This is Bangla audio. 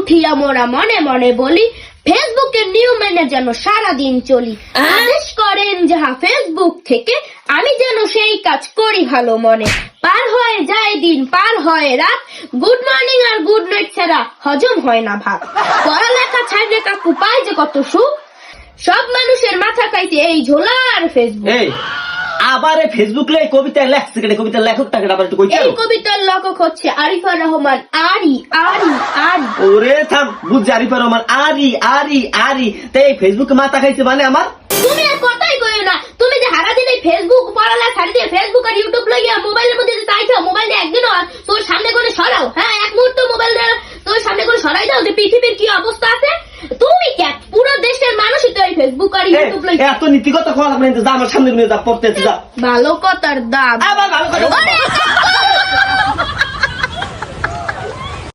উঠিয়া মোরা মনে মনে বলি, ফেসবুকের নিয়ম মেনে যেন সারাদিন চলি। আদেশ করেন যাহা ফেসবুক থেকে, আমি যেন সেই কাজ করি ভালো মনে। পার হয়ে যায় দিন, পার হয় রাত, গুড মর্নিং আর গুড নাইট ছাড়া হজম হয় না ভাত। পড়ালেখা ছাড়লে কাকু পায় যে কত সুখ, সব মানুষের মাথা খাইছে এই ঝোলা আর ফেসবুক। আবার ফেসবুক লে কবিতা লেখছে, কবিতা লেখকটাকে আবার একটু কইতে। এই কবিতার লেখক হচ্ছে আরিফার রহমান। আরি আরি আরি ওরে থাম, বুঝছি আরিফার রহমান। আরি আরি আরি তাই ফেসবুকে মাথা খাইছে মানে আমার। তুমি আর কথাই কইও না। তুমি যে সারাদিন এই ফেসবুক পড়ালা ছাড়ি দিয়ে ফেসবুক আর ইউটিউব লাগিয়ে মোবাইলের মধ্যে চাইছো, মোবাইল দিয়ে একদিনও তোর সামনে করে সরাও, হ্যাঁ এক মুহূর্ত মোবাইল তোর সামনে করে সরাই দাও যে পৃথিবীর কি অবস্থা আছে। তুমি কে পুরো দেশের মানুষই তো এই ফেসবুক আর ইউটিউব লাগিয়ে। এত নীতি কথা কথা বলতে যা, আমার সামনে নিয়ে যা, পড়তে যা। ভালো কথার দাম আবার ভালো কথা।